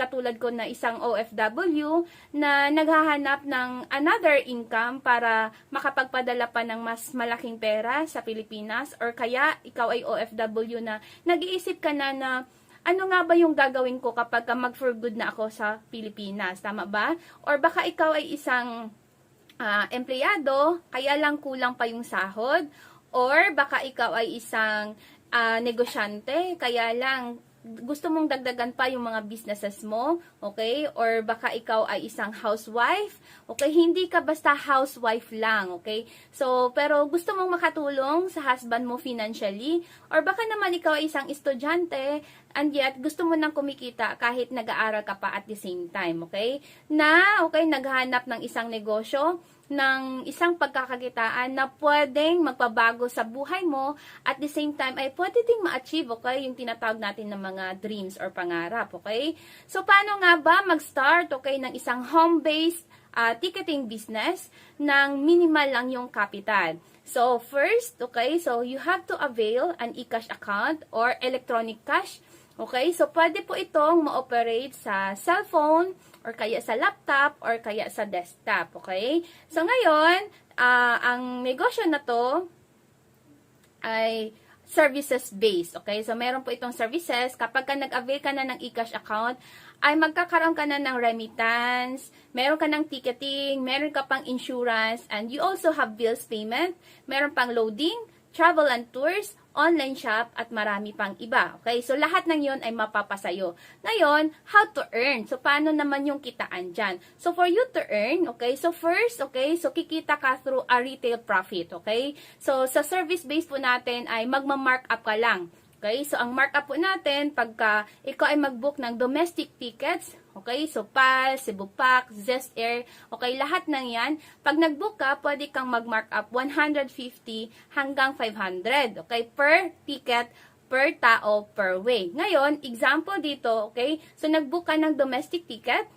katulad ko na isang OFW na naghahanap ng another income para makapagpadala pa ng mas malaking pera sa Pilipinas, or kaya ikaw ay OFW na nag-iisip ka na ano nga ba yung gagawin ko kapag mag-for good na ako sa Pilipinas, tama ba? Or baka ikaw ay isang empleyado, kaya lang kulang pa yung sahod, or baka ikaw ay isang negosyante, kaya lang gusto mong dagdagan pa yung mga businesses mo, okay? Or baka ikaw ay isang housewife, okay? Hindi ka basta housewife lang, okay? So, pero gusto mong makatulong sa husband mo financially, or baka naman ikaw ay isang estudyante, and yet gusto mo nang kumikita kahit nag-aaral ka pa at the same time, okay? Okay, naghahanap ng isang negosyo, ng isang pagkakakitaan na pwedeng magpabago sa buhay mo, at the same time ay pwede ding ma-achieve, okay, yung tinatawag natin ng mga dreams or pangarap, okay? So, paano nga ba mag-start, okay, ng isang home-based ticketing business ng minimal lang yung capital? So, first, okay, so you have to avail an eCash account or electronic cash. Okay, so pwede po itong ma-operate sa cellphone, or kaya sa laptop, or kaya sa desktop. Okay, so ngayon, ang negosyo na to ay services-based. Okay, so meron po itong services. Kapag ka nag-avail ka na ng eCash account, ay magkakaroon ka na ng remittance, meron ka ng ticketing, meron ka pang insurance, and you also have bills payment, meron pang loading, travel and tours, online shop, at marami pang iba. Okay? So, lahat ng yon ay mapapasayo. Ngayon, how to earn? So, paano naman yung kitaan dyan? So, for you to earn, okay, so first, okay, so kikita ka through a retail profit, okay? So, sa service base po natin ay magma-markup ka lang. Okay, so ang markup po natin, pagka ikaw ay mag-book ng domestic tickets, okay, so PAL, Cebu Pax, Zest Air, okay, lahat ng yan, pag nag-book ka, pwede kang mag-markup 150 hanggang 500, okay, per ticket, per tao, per way. Ngayon, example dito, okay, so nag-book ka ng domestic ticket.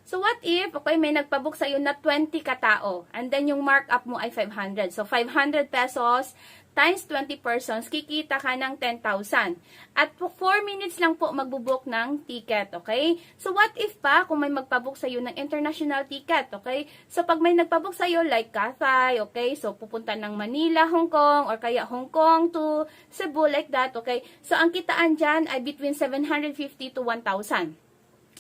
So, what if, okay, may nagpabook sa'yo na 20 katao, and then yung markup mo ay 500. So, 500 pesos times 20 persons, kikita ka ng 10,000. At 4 minutes lang po magbubook ng ticket, okay? So, what if pa kung may magpabook sa'yo ng international ticket, okay? So, pag may nagpabook sa'yo like Cathay, okay? So, pupunta ng Manila, Hong Kong, or kaya Hong Kong to Cebu, like that, okay? So, ang kitaan dyan ay between 750 to 1,000.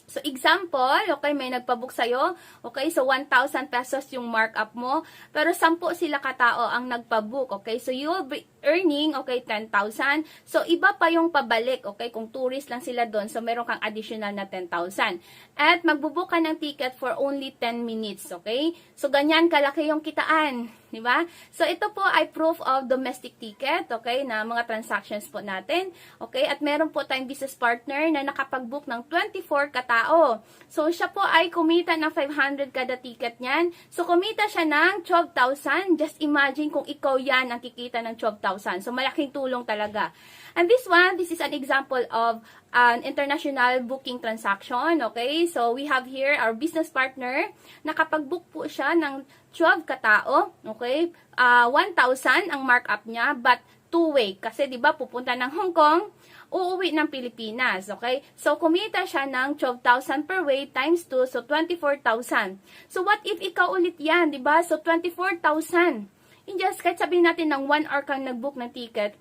So, example, okay, may nagpabook sa'yo, okay, so 1,000 pesos yung markup mo, pero 10 sila katao ang nagpabook, okay, so you will be earning, okay, 10,000, so iba pa yung pabalik, okay, kung tourist lang sila doon, so meron kang additional na 10,000, at magbubook ka ng ticket for only 10 minutes, okay, so ganyan kalaki yung kitaan, di ba? So, ito po ay proof of domestic ticket, okay, na mga transactions po natin, okay, at meron po tayong business partner na nakapag-book ng 24 katao. So, siya po ay kumita ng 500 kada ticket niyan. So, kumita siya ng 12,000. Just imagine kung ikaw yan ang kikita ng 12,000. So, malaking tulong talaga. And this is an example of an international booking transaction, okay? So, we have here our business partner. Nakapag-book po siya ng 12 katao, okay? 1,000 ang markup niya, but two-way. Kasi, di ba, pupunta ng Hong Kong, uuwi ng Pilipinas, okay? So, kumita siya ng 12,000 per way times 2, so 24,000. So, what if ikaw ulit yan, di ba? So, 24,000. In just, kahit sabihin natin ng 1 hour kang nag-book ng ticket,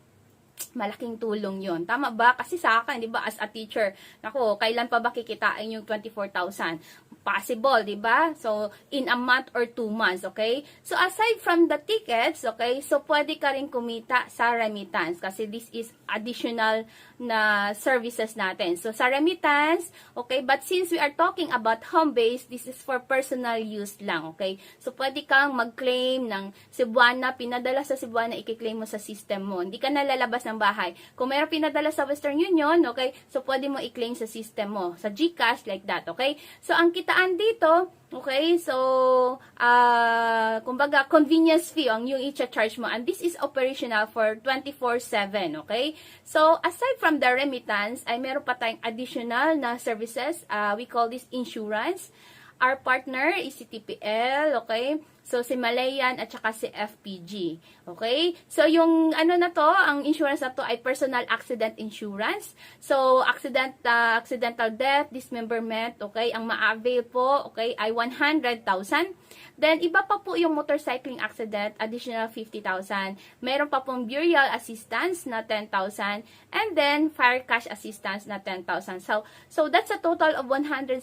malaking tulong yon. Tama ba? Kasi sa akin, di ba, as a teacher, nako, kailan pa ba kikitain yung 24,000? Possible, di ba? So, in a month or 2 months, okay? So, aside from the tickets, okay, so pwede ka rin kumita sa remittance kasi this is additional na services natin. So, sa remittance, okay, but since we are talking about home-based, this is for personal use lang, okay? So, pwede kang mag-claim ng Cebuana, pinadala sa Cebuana, i-claim mo sa system mo. Hindi ka nalalabas ng bahay. Kung mayroon pinadala sa Western Union, okay, so pwede mo i-claim sa system mo, sa GCash, like that, okay? So, ang kitaan dito, okay, so, kumbaga, convenience fee ang yung i-charge mo. And this is operational for 24/7, okay? So, aside from the remittance, ay meron pa tayong additional na services. We call this insurance. Our partner is CTPL, okay? So, si Malayan at saka si FPG. Okay? So, yung ano na to, ang insurance na to ay personal accident insurance. So, accidental death, dismemberment, okay, ang ma-avail po, okay, ay 100,000. Then, iba pa po yung motorcycling accident, additional 50,000. Meron pa pong burial assistance na 10,000. And then, fire cash assistance na 10,000. So that's a total of 170,000.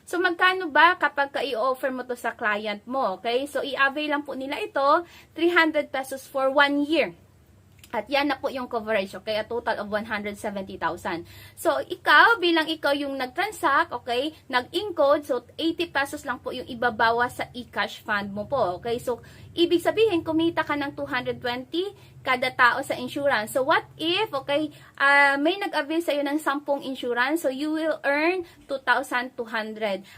So, magkano ba kapag i-offer mo to sa client mo? Okay? So, i-avail lang po nila ito, 300 pesos for 1 year. At yan na po yung coverage, okay? A total of 170,000. So, bilang ikaw yung nag-transact, okay? Nag-encode, so 80 pesos lang po yung ibabawa sa e-cash fund mo po, okay? So, ibig sabihin, kumita ka ng 220 kada tao sa insurance. So, what if, okay, may nag-avail sa'yo ng 10 insurance, so you will earn 2,200.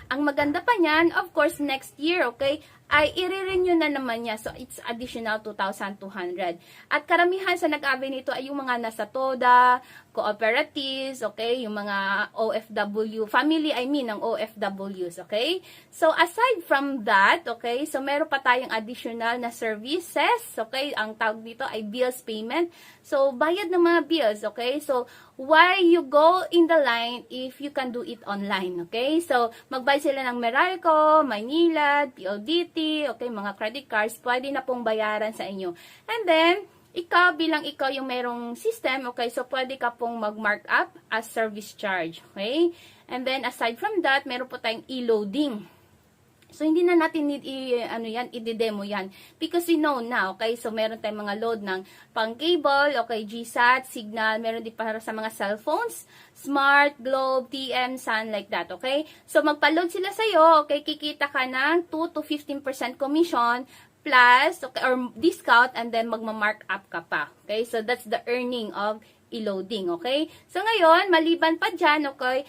Ang maganda pa niyan, of course, next year, okay, ay i-renew na naman niya. So, it's additional 2,200. At karamihan sa nag-avail nito ay yung mga nasa TODA, cooperatives, okay? Yung mga OFW, family, ng OFWs, okay? So, aside from that, okay? So, meron pa tayong additional na services, okay? Ang tawag dito ay bills payment. So, bayad ng mga bills, okay? So, why you go in the line if you can do it online, okay? So, magbayad sila ng Meralco, Maynilad, PLDT, okay? Mga credit cards, pwede na pong bayaran sa inyo. And then, bilang ikaw yung merong system, okay, so pwede ka pong mag-mark up as service charge, okay? And then, aside from that, meron po tayong e-loading. So, hindi na natin need i-demo yan. Because we know na, okay? So, meron tayong mga load ng pang-cable, okay, GSAT, Signal, meron din para sa mga cellphones, Smart, Globe, TM, Sun, like that, okay? So, magpa-load sila sa'yo, okay? Kikita ka ng 2 to 15% commission, plus, okay, or discount, and then magma-mark up ka pa. Okay? So, that's the earning of e-loading. Okay? So, ngayon, maliban pa dyan, okay,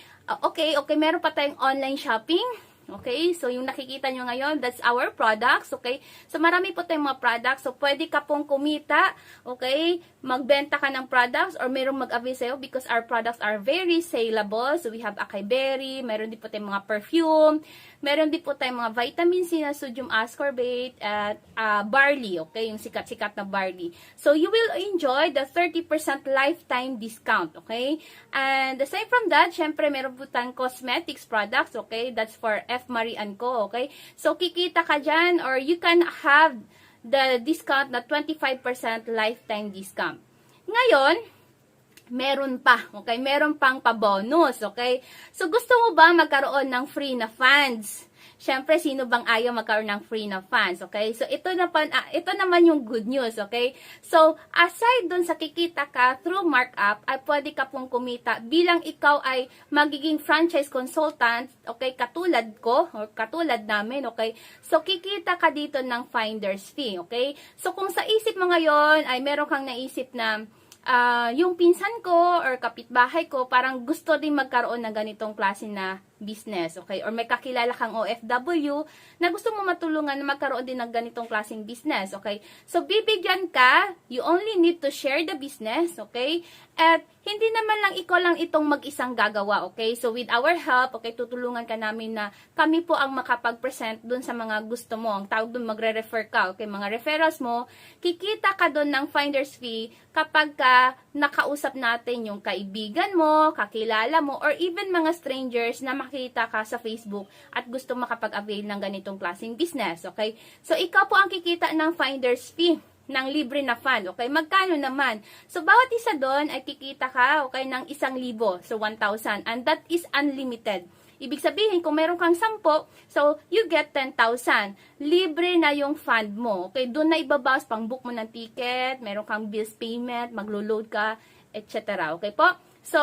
meron pa tayong online shopping. Okay? So, yung nakikita nyo ngayon, that's our products. Okay? So, marami po tayong mga products. So, pwede ka pong kumita. Okay? Magbenta ka ng products or merong mag-avail sa'yo because our products are very saleable. So, we have acai berry. Meron din po tayong mga perfume. Meron din po tayong mga vitamin C na sodium ascorbate at barley. Okay? Yung sikat-sikat na barley. So, you will enjoy the 30% lifetime discount. Okay? And aside from that, syempre, meron po tayong cosmetics products. Okay? That's for F. Marie & Co. Okay? So, kikita ka dyan or you can have the discount na 25% lifetime discount. Ngayon, meron pa. Okay? Meron pang pa-bonus. Okay? So, gusto mo ba magkaroon ng free na funds? Siyempre, sino bang ayaw magkaroon ng free na funds, okay? So, ito naman yung good news, okay? So, aside dun sa kikita ka through markup, ay pwede ka pong kumita bilang ikaw ay magiging franchise consultant, okay? Katulad ko, or katulad namin, okay? So, kikita ka dito ng finder's fee, okay? So, kung sa isip mo ngayon ay meron kang naisip na yung pinsan ko or kapitbahay ko, parang gusto din magkaroon ng ganitong klase na business, okay? Or may kakilala kang OFW na gusto mo matulungan na magkaroon din ng ganitong klaseng business, okay? So, bibigyan ka, you only need to share the business, okay? At hindi naman lang ikaw lang itong mag-isang gagawa, okay? So, with our help, okay, tutulungan ka namin na kami po ang makapag-present dun sa mga gusto mo. Ang tawag dun, magre-refer ka, okay? Mga referrals mo, kikita ka dun ng finder's fee kapag ka nakausap natin yung kaibigan mo, kakilala mo, or even mga strangers na makita ka sa Facebook at gusto makapag-avail ng ganitong klaseng business, okay? So, ikaw po ang kikita ng finder's fee ng libre na fund, okay? Magkano naman? So, bawat isa doon ay kikita ka, okay, ng 1,000. So, 1,000. And that is unlimited. Ibig sabihin, kung meron kang 10, so, you get 10,000. Libre na yung fund mo, okay? Doon na ibabawas, pang book mo ng ticket, meron kang bills payment, maglo-load ka, etc. Okay po? So,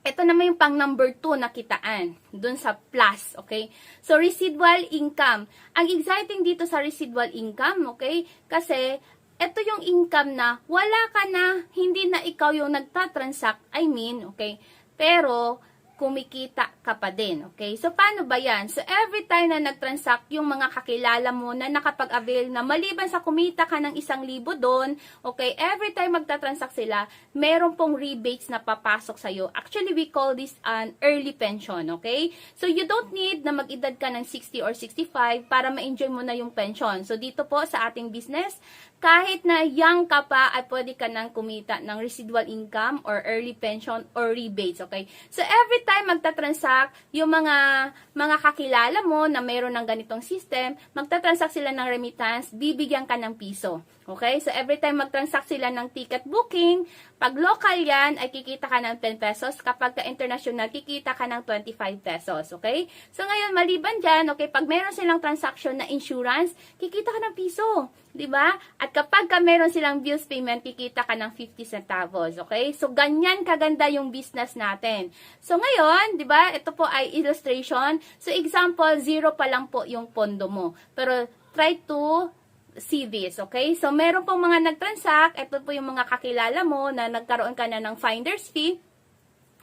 ito naman yung pang number 2 na kitaan, dun sa plus, okay? So, residual income. Ang exciting dito sa residual income, okay? Kasi, ito yung income na wala ka na, hindi na ikaw yung nagtatransact, okay? Pero, kumikita ka pa din. Okay? So, paano ba yan? So, every time na nag-transact yung mga kakilala mo na nakapag-avail na maliban sa kumita ka ng 1,000 doon, okay, every time magta-transact sila, meron pong rebates na papasok sa'yo. Actually, we call this an early pension. Okay? So, you don't need na mag-edad ka ng 60 or 65 para ma-enjoy mo na yung pension. So, dito po sa ating business, kahit na young ka pa, ay pwede ka nang kumita ng residual income or early pension or rebates, okay? So, every time magta-transact, yung mga kakilala mo na mayroon ng ganitong system, magta-transact sila ng remittance, bibigyan ka ng piso. Okay? So, every time mag-transact sila ng ticket booking, pag local yan, ay kikita ka ng 10 pesos. Kapag ka-international, kikita ka ng 25 pesos. Okay? So, ngayon, maliban dyan, okay, pag meron silang transaction na insurance, kikita ka ng piso. Diba? At kapag meron silang bills payment, kikita ka ng 50 centavos. Okay? So, ganyan kaganda yung business natin. So, ngayon, diba, ito po ay illustration. So, example, 0 pa lang po yung pondo mo. Pero, try to see this, okay? So, meron pong mga nag-transact. Ito po yung mga kakilala mo na nagkaroon ka na ng finder's fee.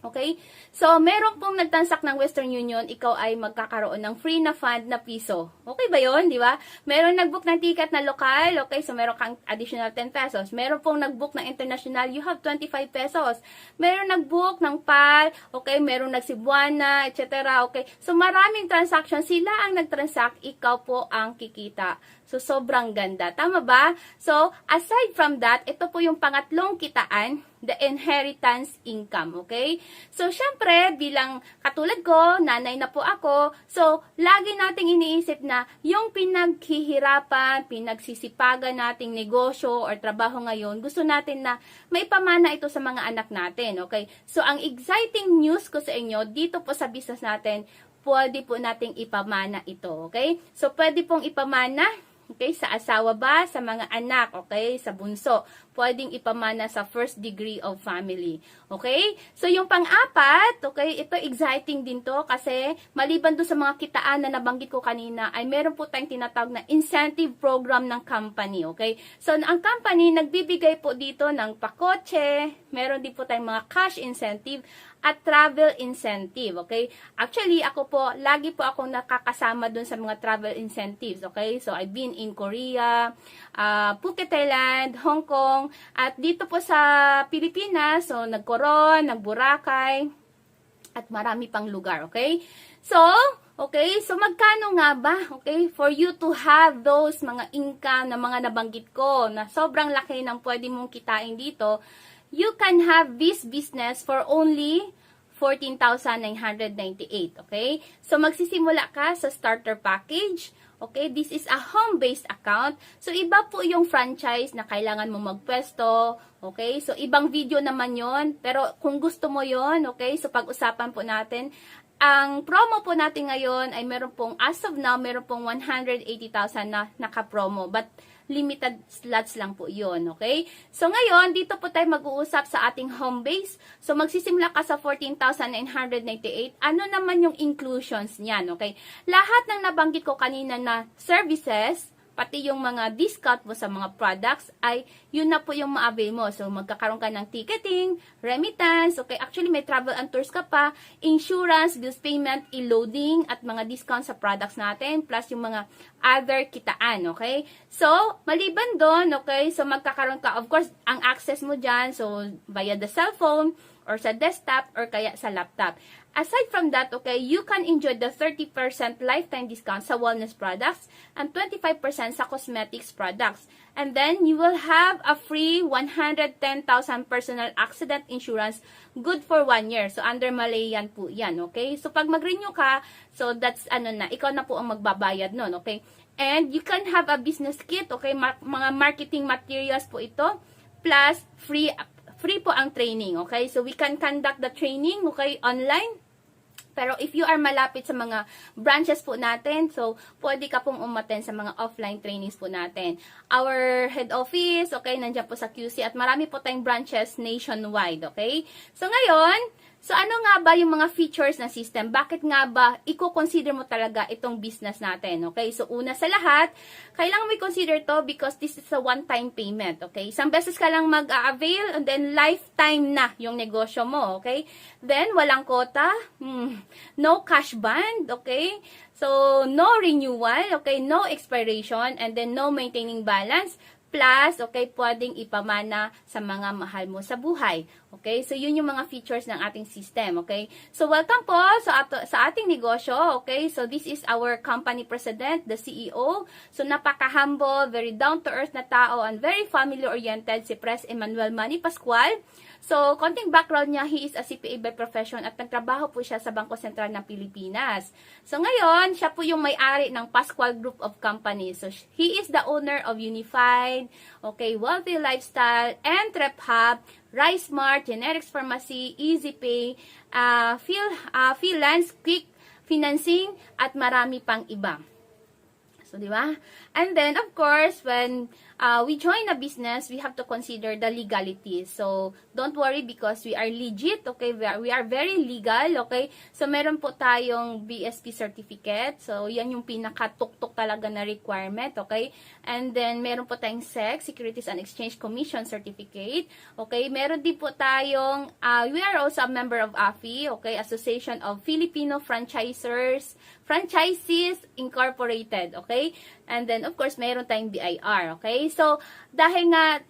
Okay? So, meron pong nagtansak ng Western Union, ikaw ay magkakaroon ng free na fund na piso. Okay ba yun? Di ba? Meron nag-book ng ticket na lokal, okay? So, meron kang additional 10 pesos. Meron pong nag-book ng international, you have 25 pesos. Meron nag-book ng PAL, okay? Meron nag-Cebuana, etc. Okay? So, maraming transaction. Sila ang nag-transact, ikaw po ang kikita. So, sobrang ganda. Tama ba? So, aside from that, ito po yung pangatlong kitaan, the inheritance income, okay? So, syempre, bilang katulad ko, nanay na po ako, so, lagi nating iniisip na yung pinaghihirapan, pinagsisipagan nating negosyo or trabaho ngayon, gusto natin na maipamana ito sa mga anak natin, okay? So, ang exciting news ko sa inyo, dito po sa business natin, pwede po nating ipamana ito, okay? So, pwede pong ipamana, okay, sa asawa ba, sa mga anak, okay, sa bunso. Pwedeng ipamana sa first degree of family. Okay? So, yung pang-apat, okay, ito exciting din to kasi maliban do sa mga kitaan na nabanggit ko kanina, ay meron po tayong tinatawag na incentive program ng company. Okay? So, ang company, nagbibigay po dito ng pakotse, meron din po tayong mga cash incentive, at travel incentive, okay? Actually, ako po, lagi po akong nakakasama dun sa mga travel incentives, okay? So, I've been in Korea, Phuket, Thailand, Hong Kong, at dito po sa Pilipinas, so, nag-Coron, nag-Boracay, at marami pang lugar, okay? So, okay, so magkano nga ba, okay, for you to have those mga income na mga nabanggit ko, na sobrang laki ng pwede mong kitain dito, you can have this business for only 14,998, okay? So, magsisimula ka sa starter package, okay? This is a home-based account. So, iba po yung franchise na kailangan mo magpwesto, okay? So, ibang video naman yon. Pero, kung gusto mo yon, okay? So, pag-usapan po natin. Ang promo po natin ngayon ay meron pong, as of now, meron pong 180,000 na naka-promo. But, limited slots lang po yun, okay? So, ngayon, dito po tayo mag-uusap sa ating home base. So, magsisimula ka sa 14,998. Ano naman yung inclusions niyan, okay? Lahat ng nabanggit ko kanina na services, pati yung mga discount mo sa mga products, ay yun na po yung ma-avail mo. So, magkakaroon ka ng ticketing, remittance, okay? Actually, may travel and tours ka pa, insurance, bills payment, e-loading, at mga discount sa products natin, plus yung mga other kitaan, okay? So, maliban doon, okay? So, magkakaroon ka, of course, ang access mo dyan, so, via the cellphone, or sa desktop, or kaya sa laptop. Aside from that, okay, you can enjoy the 30% lifetime discount sa wellness products and 25% sa cosmetics products. And then, you will have a free 110,000 personal accident insurance good for 1 year. So, under Malayan po yan, okay? So, pag mag-renew ka, so that's, ikaw na po ang magbabayad nun, okay? And you can have a business kit, okay? Mga marketing materials po ito, plus free po ang training, okay? So, we can conduct the training, okay, online. Pero if you are malapit sa mga branches po natin, so, pwede ka pong umattend sa mga offline trainings po natin. Our head office, okay, nandiyan po sa QC, at marami po tayong branches nationwide, okay? So, ngayon, So, ano nga ba yung mga features ng system? Bakit nga ba i-consider mo talaga itong business natin? Okay? So, una sa lahat, kailangan mo i-consider to because this is a one-time payment. Okay? Isang beses ka lang mag-avail and then lifetime na yung negosyo mo. Okay? Then, walang quota. No cash band. Okay? So, no renewal. Okay? No expiration. And then, no maintaining balance. Plus, okay, pwedeng ipamana sa mga mahal mo sa buhay. Okay? So, yun yung mga features ng ating system. Okay? So, welcome po sa ating negosyo. Okay? So, this is our company president, the CEO. So, napaka-humble, very down-to-earth na tao, and very family-oriented si Pres Emmanuel Manny Pascual. So, konting background niya, he is a CPA by profession at nagtrabaho po siya sa Bangko Sentral ng Pilipinas. So, ngayon, siya po yung may-ari ng Pascual Group of Companies. So, he is the owner of Unified, okay, Wealthy Lifestyle, Entrep Hub, Rice Mart, Generics Pharmacy, EasyPay, Freelance, Quick Financing, at marami pang iba. So, di ba? And then, of course, when we join a business, we have to consider the legality. So, don't worry because we are legit, okay? We are very legal, okay? So, meron po tayong BSP certificate. So, yan yung pinakatuktok talaga na requirement, okay? And then, meron po tayong SEC, Securities and Exchange Commission certificate, okay? Meron din po tayong, we are also a member of AFI, okay? Association of Filipino Franchisees Incorporated, okay? And then, of course, meron tayong BIR, okay? So, dahil nga,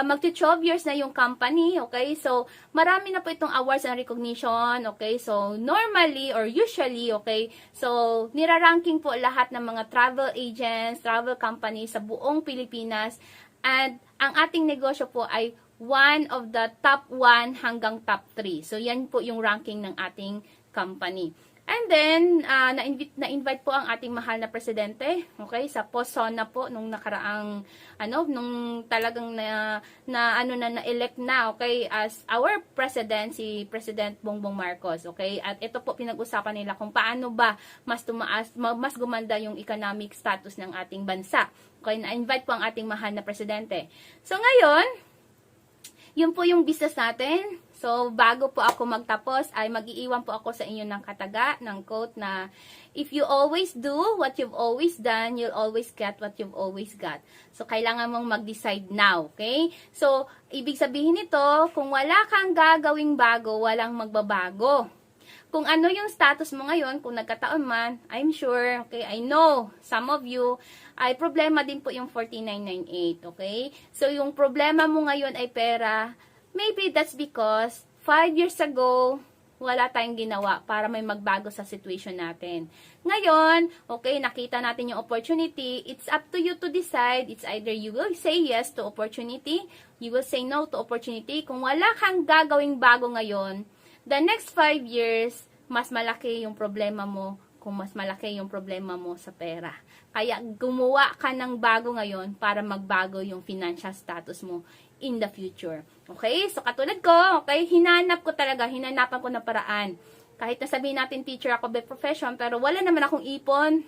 magti-12 years na yung company, okay? So, marami na po itong awards and recognition, okay? So, normally or usually, okay? So, niraranking po lahat ng mga travel agents, travel companies sa buong Pilipinas. And, ang ating negosyo po ay one of the top 1 hanggang top 3. So, yan po yung ranking ng ating company. And then, na-invite po ang ating mahal na presidente, okay, sa POSONA po, nung nakaraang, nung talagang na-elect na, okay, as our president, si President Bongbong Marcos, okay, at ito po pinag-usapan nila kung paano ba mas gumanda yung economic status ng ating bansa. Okay, na-invite po ang ating mahal na presidente. So, ngayon, yun po yung business natin. So, bago po ako magtapos, ay mag-iiwan po ako sa inyo ng kataga, ng quote na, if you always do what you've always done, you'll always get what you've always got. So, kailangan mong mag-decide now, okay? So, ibig sabihin nito, kung wala kang gagawing bago, walang magbabago. Kung ano yung status mo ngayon, kung nagkataon man, I'm sure, okay, I know, some of you, ay problema din po yung 4998, okay? So, yung problema mo ngayon ay pera. Maybe that's because 5 years ago, wala tayong ginawa para may magbago sa situation natin. Ngayon, okay, nakita natin yung opportunity. It's up to you to decide. It's either you will say yes to opportunity, you will say no to opportunity. Kung wala kang gagawing bago ngayon, the next 5 years, mas malaki yung problema mo kung mas malaki yung problema mo sa pera. Kaya gumawa ka ng bago ngayon para magbago yung financial status mo in the future. Okay? So, katulad ko, okay, hinanapan ko na paraan. Kahit na sabihin natin teacher ako by profession, pero wala naman akong ipon,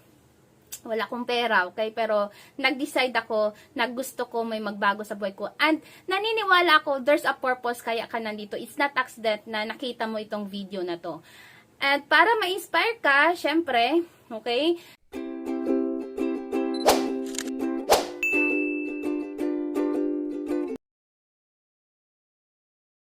wala akong pera, okay? Pero, nag-decide ako na gusto ko may magbago sa buhay ko. And, naniniwala ako, there's a purpose kaya ka nandito. It's not accident na nakita mo itong video na to. At para ma-inspire ka, syempre, okay,